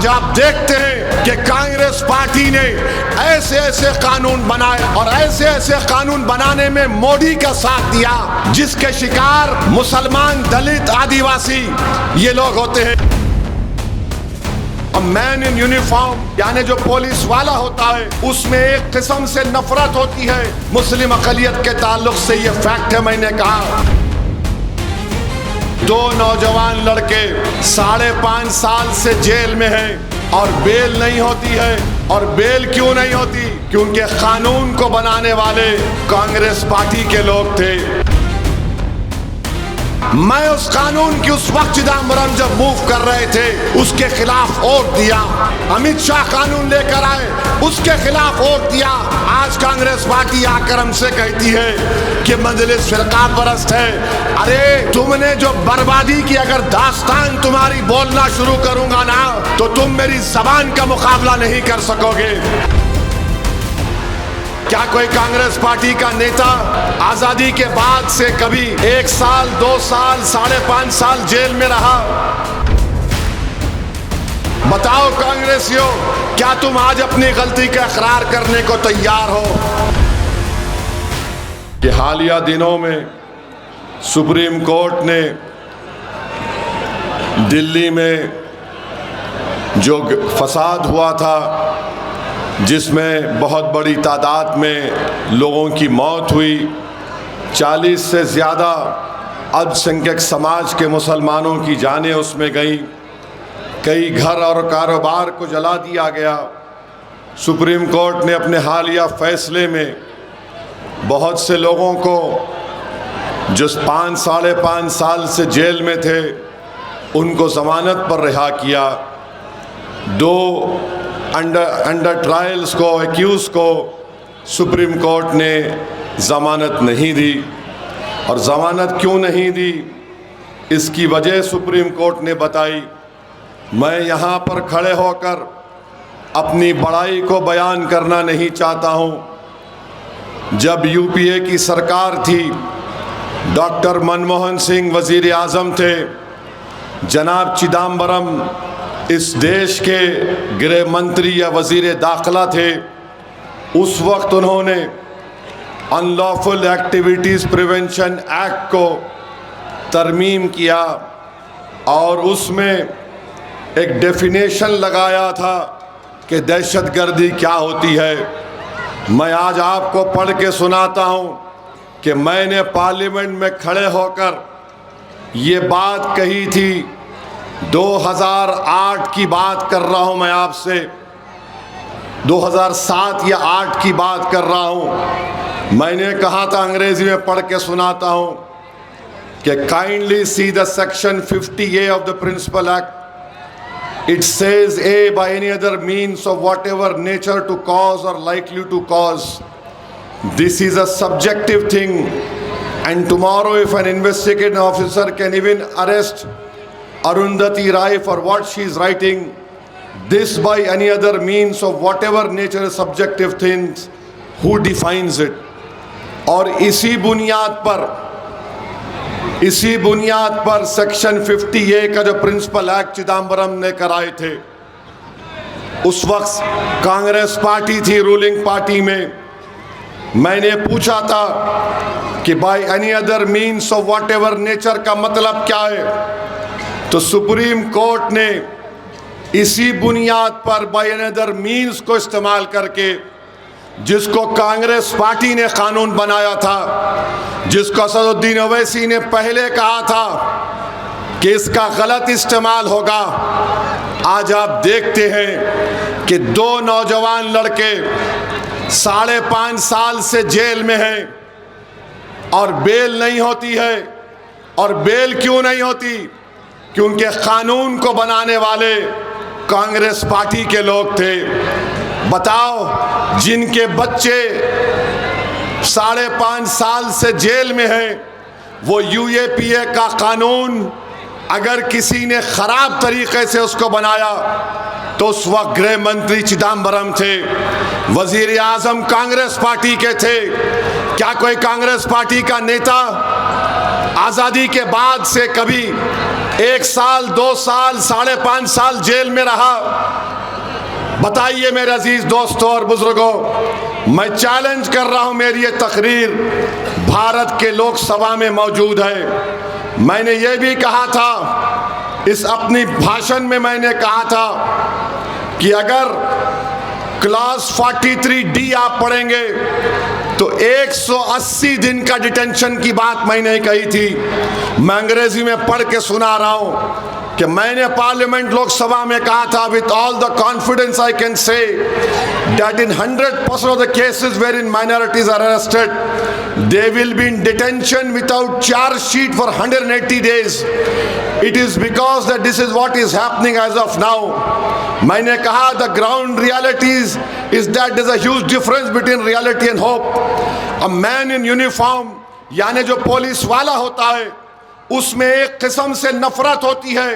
आज आप देखते हैं कि कांग्रेस पार्टी ने ऐसे ऐसे कानून बनाए और ऐसे ऐसे कानून बनाने में मोदी का साथ दिया जिसके शिकार मुसलमान, दलित, आदिवासी ये लोग होते हैं। मैन इन यूनिफॉर्म यानी जो पुलिस वाला होता है उसमें एक किस्म से नफरत होती है मुस्लिम अकलियत के ताल्लुक से। ये फैक्ट है। मैंने कहा 2 नौजवान लड़के 5.5 साल से जेल में हैं और बेल नहीं होती है। और बेल क्यों नहीं होती? क्योंकि कानून को बनाने वाले कांग्रेस पार्टी के लोग थे। मैं उस कानून की उस वक्त चिदम्बरम जब मूव कर रहे थे उसके खिलाफ वोट दिया। अमित शाह कानून लेकर आए, उसके खिलाफ वोट दिया। आज कांग्रेस पार्टी आकर हमसे कहती है कि मजलिस फिरका परस्त है। अरे तुमने जो बर्बादी की अगर दास्तान तुम्हारी बोलना शुरू करूंगा ना तो तुम मेरी जबान का मुकाबला नहीं कर सकोगे। क्या कोई कांग्रेस पार्टी का नेता आजादी के बाद से कभी 1 साल, 2 साल, 5.5 साल जेल में रहा? बताओ कांग्रेसियों, क्या तुम आज अपनी गलती का इकरार करने को तैयार हो? कि हालिया दिनों में सुप्रीम कोर्ट ने दिल्ली में जो फसाद हुआ था जिसमें बहुत बड़ी तादाद में लोगों की मौत हुई, 40 से ज़्यादा अल्पसंख्यक समाज के मुसलमानों की जानें उसमें गई, कई घर और कारोबार को जला दिया गया। सुप्रीम कोर्ट ने अपने हालिया फैसले में बहुत से लोगों को जो 5-5.5 साल से जेल में थे उनको ज़मानत पर रिहा किया। 2 अंडर ट्रायल्स को, एक्यूज़ को सुप्रीम कोर्ट ने ज़मानत नहीं दी। और ज़मानत क्यों नहीं दी, इसकी वजह सुप्रीम कोर्ट ने बताई। मैं यहाँ पर खड़े होकर अपनी बड़ाई को बयान करना नहीं चाहता हूँ। जब यूपीए की सरकार थी, डॉक्टर मनमोहन सिंह वज़ीर आज़म थे, जनाब चिदम्बरम इस देश के गृह मंत्री या वज़ीर दाखिला थे। उस वक्त उन्होंने अनलॉफुल एक्टिविटीज़ प्रिवेंशन एक्ट को तरमीम किया और उसमें एक डेफिनेशन लगाया था कि दहशतगर्दी क्या होती है। मैं आज आपको पढ़ के सुनाता हूँ कि मैंने पार्लियामेंट में खड़े होकर ये बात कही थी। 2008 की बात कर रहा हूँ मैं आपसे, 2007 या 8 की बात कर रहा हूँ। मैंने कहा था, अंग्रेजी में पढ़ के सुनाता हूँ कि kindly see the section 50A of the Principal Act. It says A, by any other means of whatever nature to cause or likely to cause. This is a subjective thing, and tomorrow if an investigating officer can even arrest Arundhati Rai for what she is writing, this by any other means of whatever nature is subjective things, who defines it? और इसी बुनियाद पर section 50A का जो principal act Chidambaram ने कराए थे, उस वक्त कांग्रेस पार्टी थी रूलिंग पार्टी में। मैंने पूछा था कि by any other means of what ever nature का मतलब क्या है, तो सुप्रीम कोर्ट ने इसी बुनियाद पर बाय एनी अदर मीन्स को इस्तेमाल करके, जिसको कांग्रेस पार्टी ने कानून बनाया था, जिसको असदुद्दीन ओवैसी ने पहले कहा था कि इसका गलत इस्तेमाल होगा, आज आप देखते हैं कि 2 नौजवान लड़के 5.5 साल से जेल में हैं और बेल नहीं होती है। और बेल क्यों नहीं होती? क्योंकि कानून को बनाने वाले कांग्रेस पार्टी के लोग थे। बताओ, जिनके बच्चे 5.5 साल से जेल में हैं, वो यूएपीए का कानून अगर किसी ने खराब तरीके से उसको बनाया तो उस वक्त गृह मंत्री चिदम्बरम थे, वजीर आजम कांग्रेस पार्टी के थे। क्या कोई कांग्रेस पार्टी का नेता आज़ादी के बाद से कभी 1 साल, 2 साल, 5.5 साल जेल में रहा। बताइए मेरे अजीज दोस्तों और बुजुर्गों, मैं चैलेंज कर रहा हूं, मेरी ये तकरीर भारत के लोकसभा में मौजूद है। मैंने ये भी कहा था, इस अपनी भाषण में मैंने कहा था कि अगर क्लास 43D आप पढ़ेंगे तो 180 दिन का डिटेंशन की बात मैंने कही थी। मैं अंग्रेजी में पढ़ के सुना रहा हूं कि मैंने पार्लियामेंट लोकसभा में कहा था, with all the confidence I can say that in 100% of the cases where in minorities are arrested they will be in detention without charge sheet for 180 days. It is because that this is what is happening as of now. मैंने कहा the ground realities is that there's a huge difference between reality and hope. A man in uniform, यानी जो police वाला होता है, उसमें एक किस्म से नफरत होती है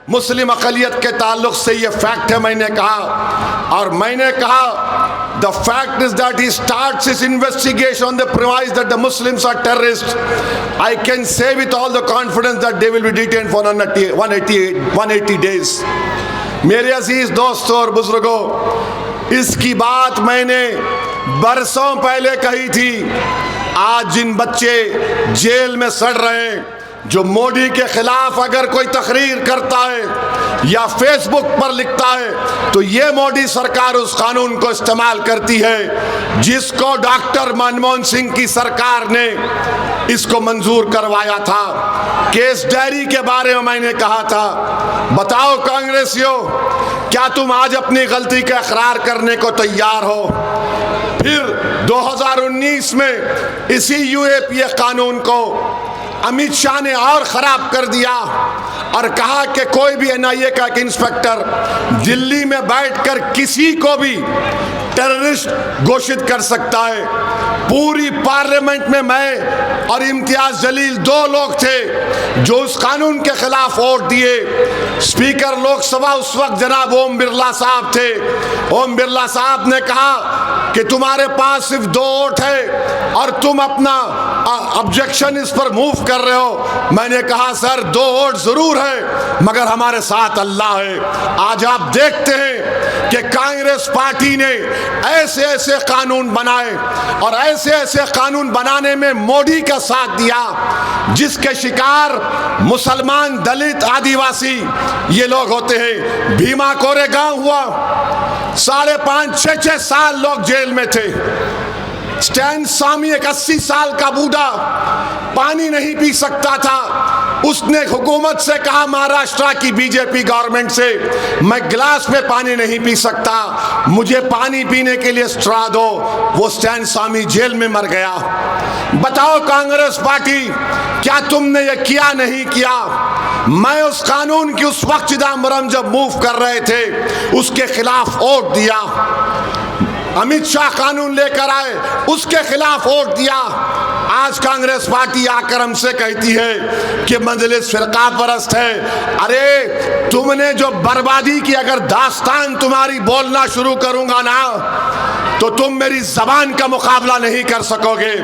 मुस्लिम अक़लियत के ताल्लुक से, ये फैक्ट है मैंने कहा। और मैंने कहा the fact is that he starts his investigation on the premise that the Muslims are terrorist. I can say with all the confidence that they will be detained for 180 days। मेरे अजीज दोस्तों और बुजुर्गों, इसकी बात मैंने बरसों पहले कही थी। आज जिन बच्चे जेल में सड़ रहे हैं, जो मोदी के खिलाफ अगर कोई तकरीर करता है या फेसबुक पर लिखता है, तो ये मोदी सरकार उस कानून को इस्तेमाल करती है जिसको डॉक्टर मनमोहन सिंह की सरकार ने इसको मंजूर करवाया था। केस डायरी के बारे में मैंने कहा था, बताओ कांग्रेसियों, क्या तुम आज अपनी गलती का इकरार करने को तैयार हो? फिर 2019 में इसी यूएपीए कानून को अमित शाह ने और ख़राब कर दिया और कहा कि कोई भी एनआईए का एक इंस्पेक्टर दिल्ली में बैठकर किसी को भी टेररिस्ट घोषित कर सकता है। पूरी पार्लियामेंट में मैं और इम्तियाज जलील 2 लोग थे जो उस कानून के खिलाफ वोट दिए। स्पीकर लोकसभा उस वक्त जनाब ओम बिरला साहब थे। ओम बिरला साहब ने कहा कि तुम्हारे पास सिर्फ 2 वोट है और तुम अपना ऑब्जेक्शन इस पर मूव कर रहे हो। मैंने कहा सर 2 वोट जरूर है मगर हमारे साथ अल्लाह है। आज आप देखते हैं कि कांग्रेस पार्टी ने ऐसे ऐसे कानून बनाए और ऐसे ऐसे कानून बनाने में मोदी का साथ दिया जिसके शिकार मुसलमान, दलित, आदिवासी ये लोग होते हैं। भीमा कोरेगांव हुआ, 5.5-6 साल लोग जेल में थे। स्टैन स्वामी एक 80 साल का बूढ़ा पानी नहीं पी सकता था। उसने हुकूमत से कहा, महाराष्ट्र की बीजेपी गवर्नमेंट से, मैं गिलास में पानी नहीं पी सकता, मुझे पानी पीने के लिए स्ट्रॉ दो। वो स्टैन स्वामी जेल में मर गया। बताओ कांग्रेस पार्टी, क्या तुमने ये किया नहीं किया? मैं उस कानून की उस वक्त चिदम्बरम जब मूव कर रहे थे उसके खिलाफ वोट दिया। अमित शाह कानून लेकर आए, उसके खिलाफ वोट दिया। आज कांग्रेस पार्टी आकर हमसे कहती है कि मजलिस फिरका परस्त है। अरे तुमने जो बर्बादी की अगर दास्तान तुम्हारी बोलना शुरू करूंगा ना तो तुम मेरी जबान का मुकाबला नहीं कर सकोगे।